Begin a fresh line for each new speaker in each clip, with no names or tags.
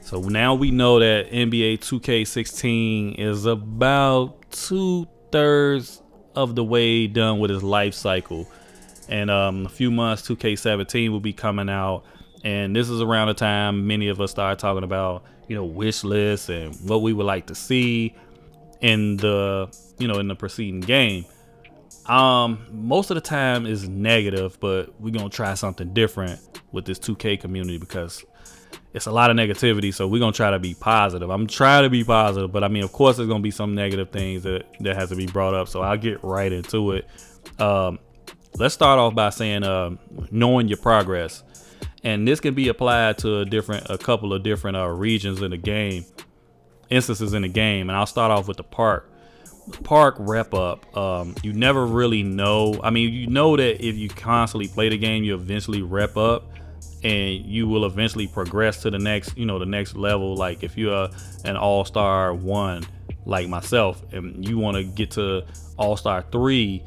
So now we know that NBA 2K16 is about 2/3 of the way done with its life cycle. And a few months, 2K17 will be coming out. And this is around the time many of us start talking about, wish lists and what we would like to see in the, in the preceding game. Most of the time is negative, but we're going to try something different with this 2K community because it's a lot of negativity. So we're going to try to be positive. I'm trying to be positive, but I mean, of course, there's going to be some negative things that has to be brought up. So I'll get right into it. Let's start off by saying knowing your progress. And this can be applied to a couple of different regions in the game, instances in the game. And I'll start off with the park. Park rep up. You never really know. I mean, you know that if you constantly play the game, you eventually rep up, and you will eventually progress to the next level. Like if you're an All-Star 1 like myself, and you want to get to All-Star 3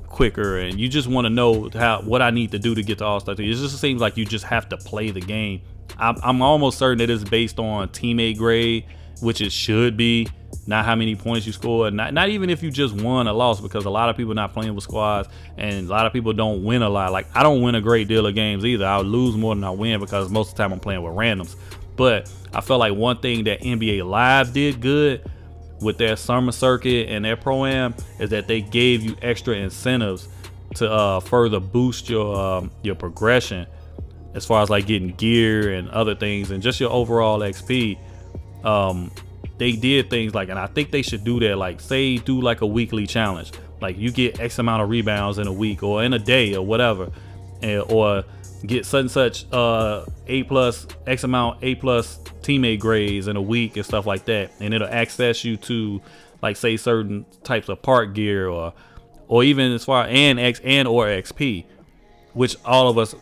quicker, and you just want to know what I need to do to get to All-Star 3. It just seems like you just have to play the game. I'm almost certain that it's based on teammate grade, which it should be, not how many points you score, not even if you just won or lost, because a lot of people not playing with squads, and a lot of people don't win a lot. Like I don't win a great deal of games either. I'll lose more than I win because most of the time I'm playing with randoms. But I felt like one thing that NBA Live did good with their summer circuit and their pro-am is that they gave you extra incentives to further boost your progression as far as like getting gear and other things and just your overall XP. They did things like, and I think they should do that, like say do like a weekly challenge, like you get X amount of rebounds in a week or in a day or whatever, or get such and such X amount A+ teammate grades in a week and stuff like that, and it'll access you to like say certain types of park gear or even as far and or XP, which all of us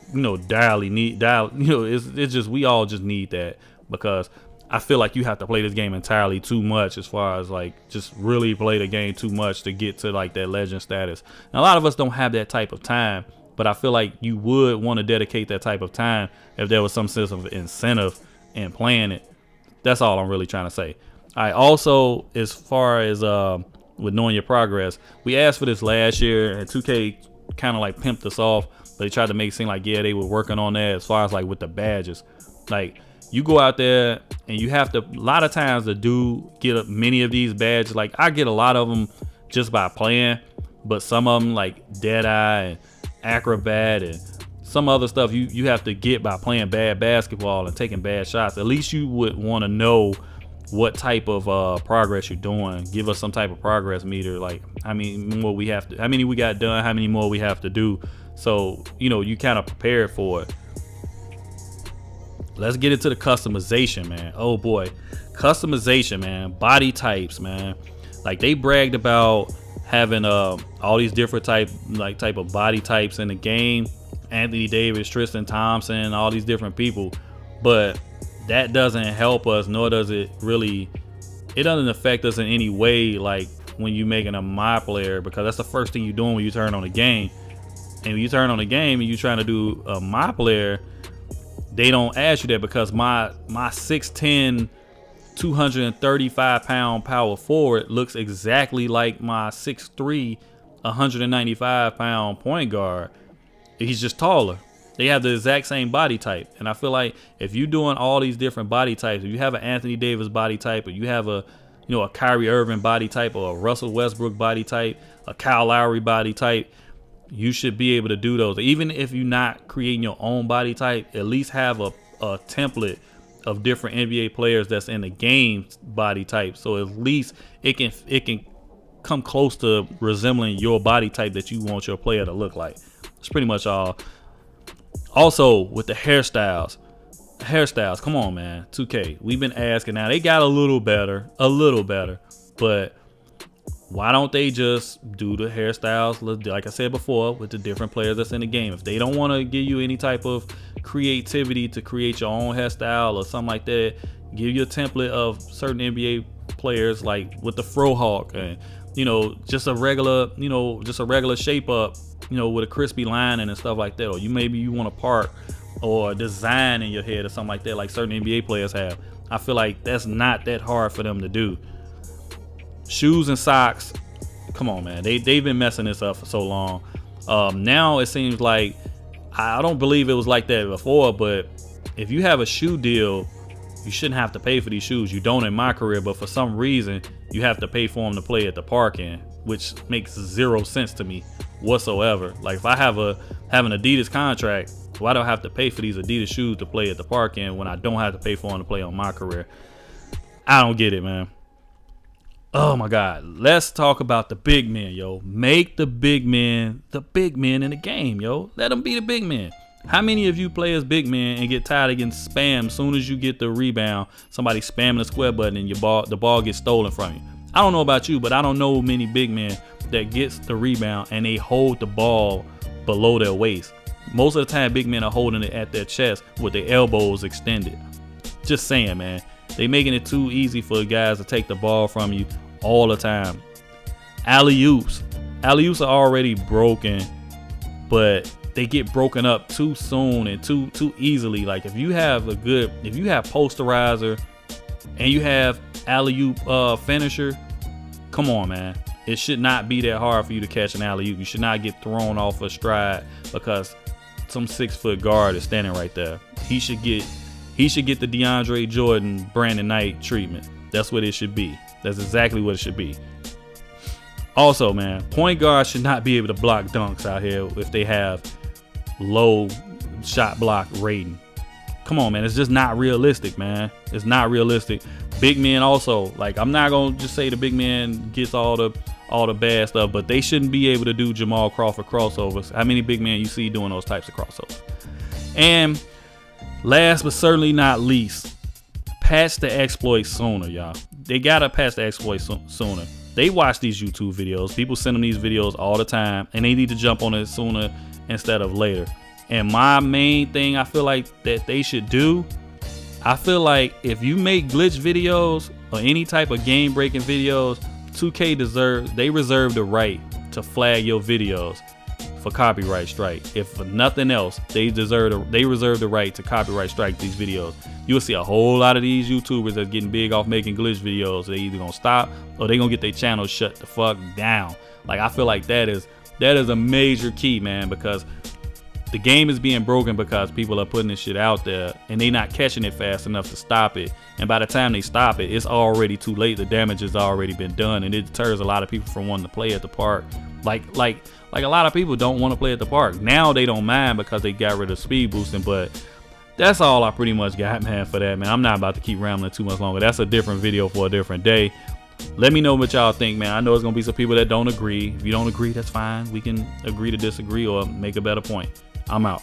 direly need. It's just we all just need that, because I feel like you have to play this game entirely too much, as far as like just really play the game too much to get to like that legend status. And a lot of us don't have that type of time, but I feel like you would want to dedicate that type of time if there was some sense of incentive in playing it. That's all I'm really trying to say. All right, also, as far as with knowing your progress, we asked for this last year, and 2K kind of like pimped us off. They tried to make it seem like, yeah, they were working on that as far as like with the badges. Like you go out there and you have to, a lot of times to get many of these badges. Like I get a lot of them just by playing, but some of them like Deadeye and Acrobat and some other stuff you have to get by playing bad basketball and taking bad shots. At least you would want to know what type of progress you're doing. Give us some type of progress meter, like how many we got done, how many more we have to do, so you kind of prepared for it. Let's get into the customization, man. Oh boy, customization, man. Body types, man. Like they bragged about having all these different type of body types in the game. Anthony Davis, Tristan Thompson, all these different people, but that doesn't help us, nor does it really. It doesn't affect us in any way, like when you're making a my player, because that's the first thing you're doing when you turn on the game. And when you turn on the game and you're trying to do a my player, they don't ask you that, because my 6'10", 235-pound power forward looks exactly like my 6'3", 195-pound point guard. He's just taller. They have the exact same body type. And I feel like if you're doing all these different body types, if you have an Anthony Davis body type, or you have a Kyrie Irving body type, or a Russell Westbrook body type, a Kyle Lowry body type, you should be able to do those. Even if you're not creating your own body type, at least have a template of different NBA players that's in the game body type. So at least it can come close to resembling your body type that you want your player to look like. That's pretty much all. Also, with the hairstyles, come on, man. 2K, we've been asking. Now they got a little better, but why don't they just do the hairstyles like I said before with the different players that's in the game? If they don't want to give you any type of creativity to create your own hairstyle or something like that, give you a template of certain NBA players, like with the frohawk, and just a regular shape up, with a crispy lining and stuff like that. Or maybe you want a part or a design in your head or something like that, like certain NBA players have. I feel like that's not that hard for them to do. Shoes and socks, come on, man. They've been messing this up for so long. Now it seems like, I don't believe it was like that before, but if you have a shoe deal, you shouldn't have to pay for these shoes. You don't in my career, but for some reason you have to pay for them to play at the park in, which makes zero sense to me whatsoever. Like, if I have an Adidas contract, why do I have to pay for these Adidas shoes to play at the park in when I don't have to pay for them to play on my career? I don't get it, man. Oh my God. Let's talk about the big men, yo. Make the big men in the game, yo. Let them be the big men. How many of you play as big men and get tired of getting spammed as soon as you get the rebound? Somebody spamming the square button and the ball gets stolen from you. I don't know about you, but I don't know many big men that gets the rebound and they hold the ball below their waist. Most of the time, big men are holding it at their chest with their elbows extended. Just saying, man. They making it too easy for guys to take the ball from you all the time. Alley-oops. Alley-oops are already broken, but they get broken up too soon and too easily. Like, if you have posterizer and you have alley-oop finisher, come on, man. It should not be that hard for you to catch an alley-oop. You should not get thrown off a stride because some 6-foot guard is standing right there. He should get the DeAndre Jordan, Brandon Knight treatment. That's what it should be. That's exactly what it should be. Also, man, point guards should not be able to block dunks out here if they have low shot block rating. Come on, man. It's just not realistic, man. It's not realistic. Big men also, like, I'm not going to just say the big man gets all the bad stuff, but they shouldn't be able to do Jamal Crawford crossovers. How many big men you see doing those types of crossovers? And last but certainly not least, patch the exploits sooner, y'all. They gotta patch the exploits sooner. They watch these YouTube videos. People send them these videos all the time, and they need to jump on it sooner instead of later. And my main thing I feel like that they should do, I feel like if you make glitch videos or any type of game breaking videos, 2K reserve the right to flag your videos for copyright strike. If for nothing else, they reserve the right to copyright strike these videos. You'll see a whole lot of these YouTubers that's getting big off making glitch videos. They either gonna stop or they gonna get their channel shut the fuck down. Like, I feel like that is a major key, man, because the game is being broken because people are putting this shit out there and they not catching it fast enough to stop it. And by the time they stop it, it's already too late. The damage has already been done, and it deters a lot of people from wanting to play at the park. Like a lot of people don't want to play at the park. Now they don't mind because they got rid of speed boosting, but that's all I pretty much got, man, for that, man. I'm not about to keep rambling too much longer. That's a different video for a different day. Let me know what y'all think, man. I know there's going to be some people that don't agree. If you don't agree, that's fine. We can agree to disagree or make a better point. I'm out.